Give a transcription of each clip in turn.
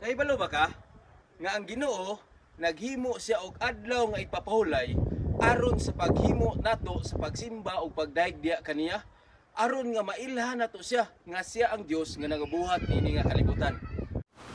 Kahibalo ba ka? Nga ang Ginoo naghimo siya og adlaw nga ipapahulay aron sa paghimo nato sa pagsimba o pagdaigdiya kaniya aron nga mailhan nato siya nga siya ang Dios nga nagabuhat niini nga kalibutan.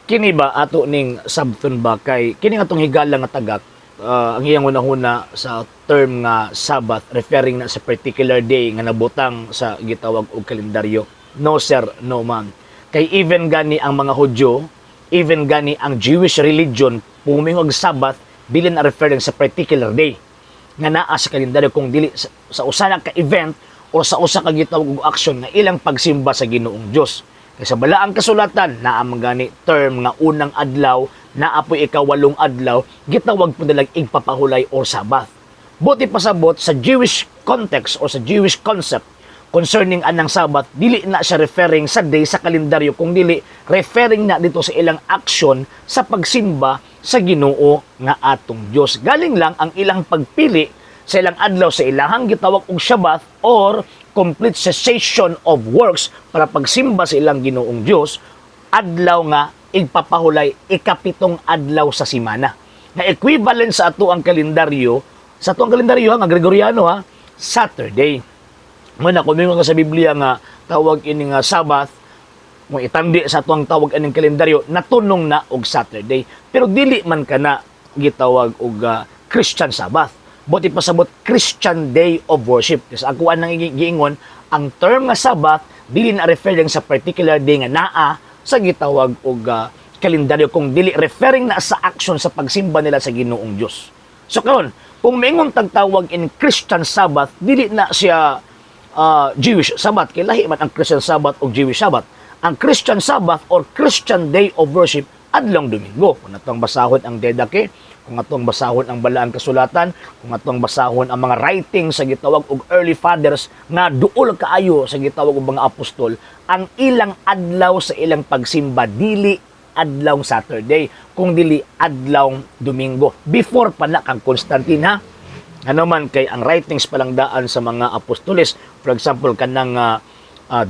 Kini ba ato ning sabton ba kay kini atong higala nga tagak ang iyang unahuna sa term nga Sabbath referring na sa particular day nga nabutang sa gitawag og kalendaryo. No sir, no ma'am. Kay even gani ang mga Hudyo, even gani ang Jewish religion pumingog Sabbath dili na referring sa particular day nga naa sa kalendaryo kung dili sa usa ka event o sa usa ka gitawag og action nga ilang pagsimba sa Ginoong Dios. Kay sa balaang kasulatan naa man gani term nga unang adlaw, naa po'y ikawalong adlaw, gitawag po nilang igpapahulay or Sabbath. Buti pasabot sa Jewish context o sa Jewish concept concerning anang Sabbath, dili na siya referring sa day sa kalendaryo, kung dili referring na dito sa ilang action sa pagsimba sa Ginoo nga atong Dios. Galing lang ang ilang pagpili sa ilang adlaw sa ilahang gitawag og Sabbath or complete cessation of works para pagsimba sa ilang Ginoong Dios, adlaw nga igpapahulay ikapitong adlaw sa simana. Na equivalent sa ato ang kalendaryo, nga Gregoriano Saturday. Muna kung mingon ka sa Biblia nga tawag ini nga Sabbath, kung itandi sa ato ang tawag ining kalendaryo, natunong na og Saturday. Pero dili man kana gitawag og Christian Sabbath. Buti pasabot Christian Day of Worship. Kasi ako anang giingon, ang term nga Sabbath dili na referring sa particular day nga naa sa gitawag og kalendaryo, kung dili referring na sa action sa pagsimba nila sa Ginoong Dios. So karon, kung mingon tagtawag in Christian Sabbath, dili na siya Jewish Sabbath, kay lahi man ang Christian Sabbath o Jewish Sabbath. Ang Christian Sabbath or Christian Day of Worship adlong Domingo. Kung atong basahon ang Didache, kung atong basahon ang balaang kasulatan, kung atong basahon ang mga writings sa gitawag og early fathers nga duol kaayo sa gitawag og mga apostol, ang ilang adlaw sa ilang pagsimba dili adlaw Saturday, kung dili adlaw Domingo. Before pa na kang Constantine ano man kay ang writings palang daan sa mga apostoles, for example kanang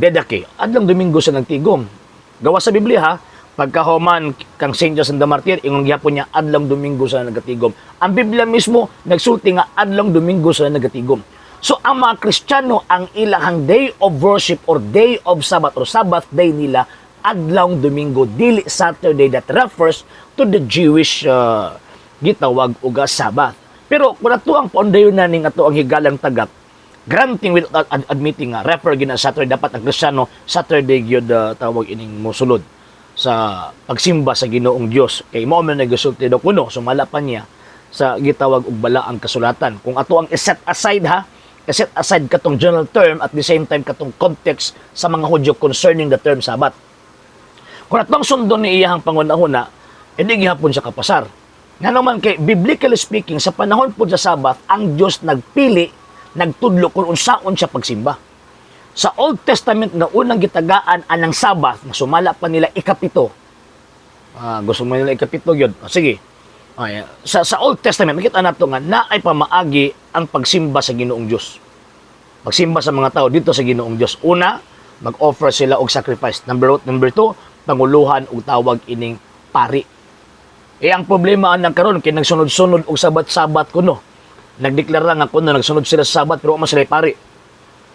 Didache, adlang Domingo sa nagtigom. Gawa sa Biblia pagkahuman kang Saint Joseph the Martyr, ingon gyapon niya adlang Domingo sa nagatigom. Ang Biblia mismo nagsulti nga adlang Domingo sa nagatigom. So ang mga Kristiyano, ang ilang day of worship or day of Sabbath or Sabbath day nila adlaw Domingo, dili Saturday, that refers to the Jewish gitawag og Sabbath. Pero kung ato ang paundayon na ning ato ang higalang tagak, granting without admitting refer gina Saturday, dapat ang Kristiyano Saturday gyud tawag ining mosulod sa pagsimba sa Ginoong Dios. Kay mao man nagasulti daw kuno sumala pa niya sa gitawag og balaang kasulatan. Kung ato ang set aside katong general term at the same time katong context sa mga Hudyo concerning the term Sabbath. Kung atong sundon ni iyang pangunahuna, hindi gihapon siya kapasar. Nga naman kay, biblically speaking, sa panahon po sa Sabbath, ang Diyos nagpili, nagtudlo kung unsaon siya pagsimba. Sa Old Testament na unang gitagaan anang Sabbath, na sumala pa nila ikapito. Gusto mo nila ikapito yun? Sige. Sa Old Testament, makita nato nga na ay pamaagi ang pagsimba sa Ginoong Diyos. Pagsimba sa mga tao dito sa Ginoong Diyos. Una, mag-offer sila og sacrifice. Number two, panguluhan og tawag ining pari. Ang problema ang karon kay nagsunod-sunod og sabat-sabat kuno. Nagdeklara nga kuno nagsunod sila sa sabat pero mas sila pari.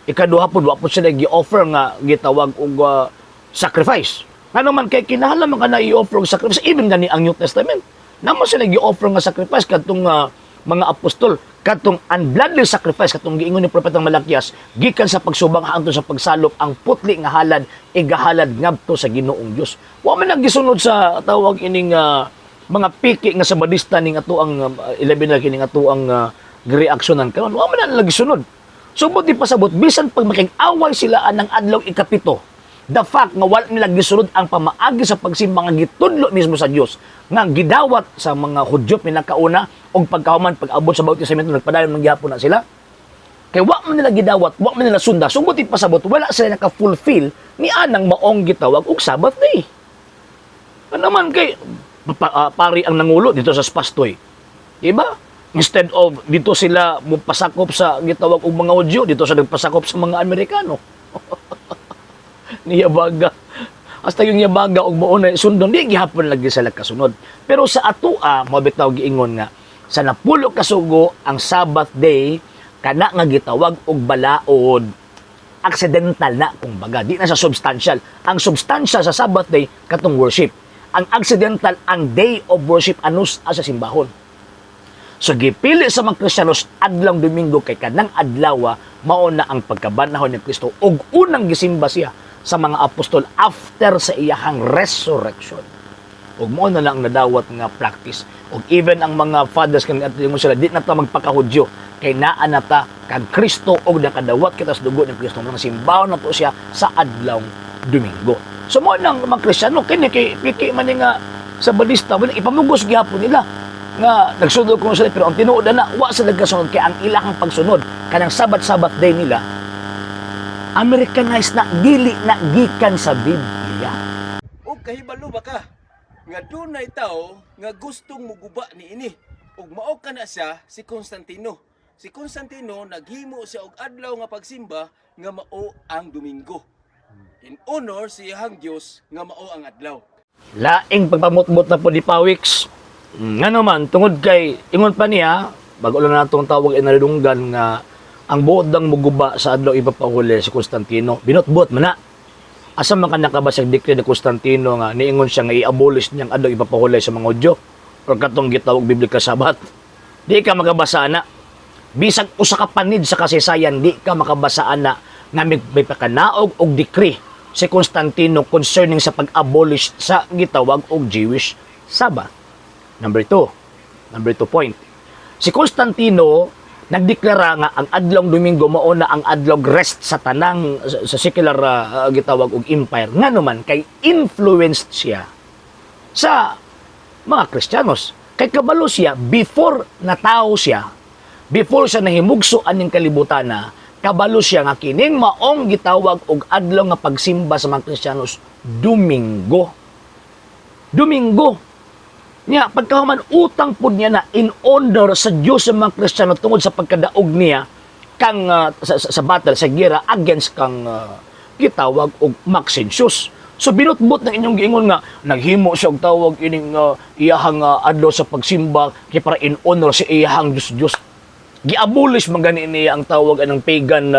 Ikaduha pod wa pod sila gi-offer nga gitawag og sacrifice. Ngano man kay kinahanglan man kana i-offer og sacrifice even gani ang New Testament. Namo sila gi-offer nga sacrifice kadtong mga apostol, kadtong unbloodly sacrifice katong giingon ni propetang Malakias, gikan sa pagsubang hangtod sa pagsalop ang putli nga halad igahalad ngadto sa Ginoong Dios. Wa man naggisunod sa tawag ining mga piki nga sabadista ning ato ang ilabi na kining ato ang reaksyonan karon wa man na sunod. So buti pasabot bisan pag makig-away sila anang adlaw ikapito, the fact nga wala nila gisunod ang pamaagi sa pagsimba nga gitudlo mismo sa Dios nga gidawat sa mga Hudyo pinakauna og pagkahuman pag-abot sa Bawat Testamento nagpadayon man gyapon na sila. Kay wa man nila gidawat, wa man nila sunda. So buti pasabot wala sila naka-fulfill ni anang maong gitawag og Sabbath day. Ano man kay pari ang nangulo dito sa Spastoy. Diba? Instead of dito sila mupasakop sa gitawag og mga Hudyo, dito sa nagpasakop sa mga Amerikano. Niya baga. hasta yung yabaga og mao na sundon di gihapon lagi sila kasunod. Pero sa atoa mo bitaw giingon nga sa napulo ka sugo ang Sabbath day kana nga gitawag og balaod accidental na kumbaga di na sa substantial. Ang substantial sa Sabbath day katong worship. Ang accidental ang day of worship anus sa simbahon. So gipili sa mga Kristiyanos adlong Domingo kay kanang adlaw mao na ang pagkabanahon ni Kristo ug unang gisimba siya sa mga apostol after sa iyahang resurrection. Ug mao na lang nadawat nga practice. Ug even ang mga fathers kan atong sila di na ta magpakahudyo kay naa na ta kag Kristo ug nakadawat kita sa dugo ni Kristo nga simbahon na to siya sa adlong Domingo. So mo nang mga Kristiyano kini kay piki man nga sa balista wala ipamugos gyapon nila nga nagsunod ko sila pero ang tinuod na wa sila kasunod kay ang ilahang pagsunod kanang Sabbath day nila Americanized na dili na gikan sa Biblia. O kahibalo ba ka nga dunay tao nga gustong muguba ni ini ug mao kana siya si Constantino. Si Constantino naghimo siya og adlaw nga pagsimba nga mao ang Domingo. In honor sa iyang Dios nga mao ang adlaw. Laing pagpamutbot na po ni Pawix. Nga naman, tungod kay, ingon pa niya, bago lang natong tawag inalidunggan nga, ang buod ng muguba sa adlaw ipapahuli si Constantino, binutbot man na. Asa man ka nakabasag decree ni Constantino nga, niingon siya nga i-abolish niyang adlaw ipapahuli sa mga Hudyo, or katong gitawag Biblika Sabat. Di ka makabasa na. Bisag usa ka panid sa kasaysayan, di ka makabasa na nga may pakanaog og decree si Constantino concerning sa pag-abolish sa gitawag og Jewish Sabbath. Number 2 point. Si Constantino nagdeklara nga ang adlong Domingo mao na ang adlong rest sa tanang sa secular gitawag og empire. Nga naman kay influenced siya sa mga Kristiyanos. Kay kabalo siya before siya nahimugso aning kalibutan na kabalo siya nga kining maong gitawag og adlaw nga pagsimba sa mga Kristiyanos Domingo. Niya, pagkahuman utang po niya na in honor sa Diyos sa mga Kristiyano tungod sa pagkadaog niya kang sa battle, sa gira against kang gitawag og Maxentius. So binutbot ng inyong giingon nga naghimo siya og tawag ining iyahang adlaw sa pagsimba kay para in honor sa iyahang Diyos. Gi-abolish man gani niya ang tawag anang pagan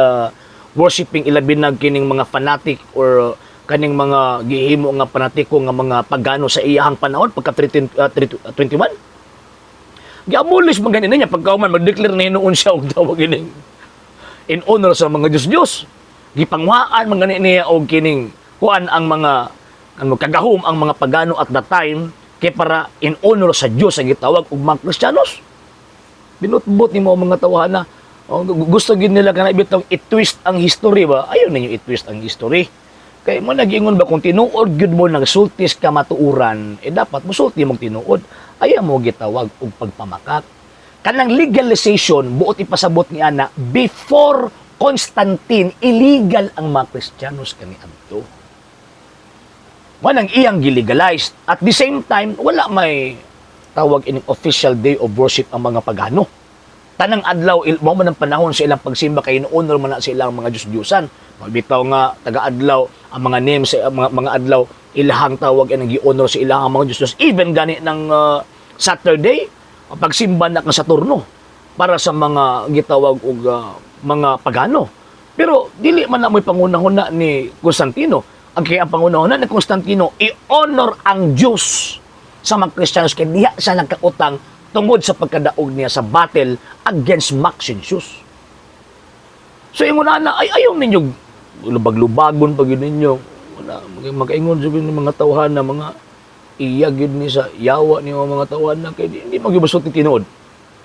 worshiping ilabinag kining mga fanatic or kaning mga gihimo nga panatiko nga mga pagano sa iyahang panahon pagka 21. Gi-abolish man gani niya pagkauman mag-declare na hinuon siya og tawag ining in honor sa mga Diyos. Gipangwaan man gani niya og kining kuan ang mga kagahom ang mga pagano at that time kay para in honor sa Diyos ang gitawag og mga Kristiyanos. Binutbot ni mo mga tawhana. Gusto gid nila kana ibitaw i-twist ang history ba? Ayaw ninyo i-twist ang history. Kay mo nagingon ba kung tinuod gyud mo nagsultis ka matuuran, dapat musulti mong tinuod. Ayaw mo gitawag og pagpamakak. Kanang legalization buot ipasabot ni ana before Constantine illegal ang mga Kristiyanos kaniadto. Wanang iyang gilegalized. At the same time wala may tawag ining official day of worship ang mga pagano. Tanang adlaw mao man ang panahon sa ilang pagsimba kay inuunor man na sa ilang mga Diyos-Diyosan. Magbitaw nga taga-adlaw ang mga names sa mga adlaw ilahang tawag ang gi-honor sa ilahang mga Diyos. Even gani ng Saturday pagsimba na kang Saturno para sa mga gitawag og mga pagano. Pero dili man na mo'y pangunahon na ni Constantino. Ang kaya ang pangunahon na ni Constantino i-honor ang Diyos sa mga Kristiyanos kay diha siya nagkautang tungod sa pagkadaog niya sa battle against Maxentius. So ingon na ay ayaw ninyo lubag-lubagon pag yun ninyo. Wala mag-ingon sa mga tawhan na mga iyagid ni sa yawa ni mga tawhan na kay hindi magibusot ni tinuod.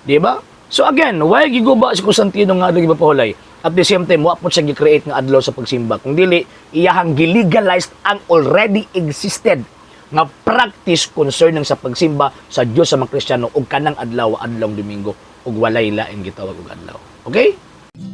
Di ba? So again, why giguba si Constantino nga adlaw gipapahulay? At the same time, wapon siya gi-create nga adlaw sa pagsimba. Kung dili, iyahang gilegalized ang already existed nga practice concerning sa pagsimba sa Dios sa mga Kristiyano ug kanang adlaw Domingo ug walay laing gitawag og adlaw. Okay?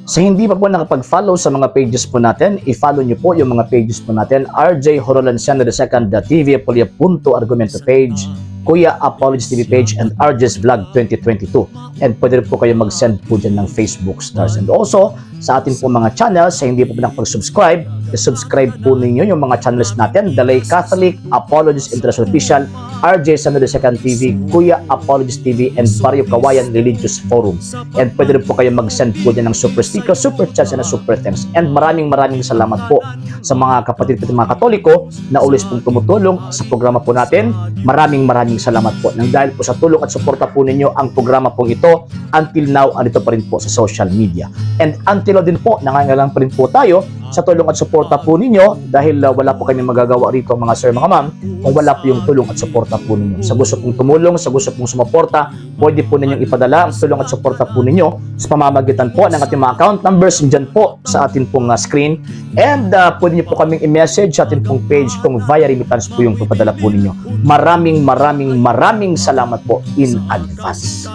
Sa hindi pa po nakapag-follow sa mga pages po natin, i-follow niyo po yung mga pages po natin, RJ Horolanciano II, TV Apolia Punto Argumento page, Kuya Apologies TV page, and RJ's Vlog 2022. And pwede rin po kayo mag-send po dyan ng Facebook stars. And also, sa atin po mga channels, sa hindi po nakapag-subscribe, i-subscribe po ninyo yung mga channels natin, Dalay Catholic, Apologist International Official, RJ Santo II TV, Kuya Apologist TV, and Barrio Kawayan Religious Forum. And pwede rin po kayo mag-send po dyan ng super sticker, super chats, and super thanks. And maraming salamat po sa mga kapatid at mga Katoliko na ulis pong tumutulong sa programa po natin. Maraming salamat po. Nang dahil po sa tulong at suporta po ninyo, ang programa po ito until now, andito pa rin po sa social media. And until now din po, nangangailangan pa rin po tayo sa tulong at suporta po ninyo dahil wala po kami magagawa rito mga sir, mga ma'am, kung wala po yung tulong at suporta po ninyo. Sa gusto pong tumulong, sa gusto pong sumuporta, pwede po ninyong ipadala ang tulong at suporta po ninyo sa pamamagitan po ng ating mga account numbers dyan po sa ating pong screen. And pwede nyo po kaming i-message sa ating pong page kung via remittance po yung papadala po ninyo. Maraming salamat po in advance.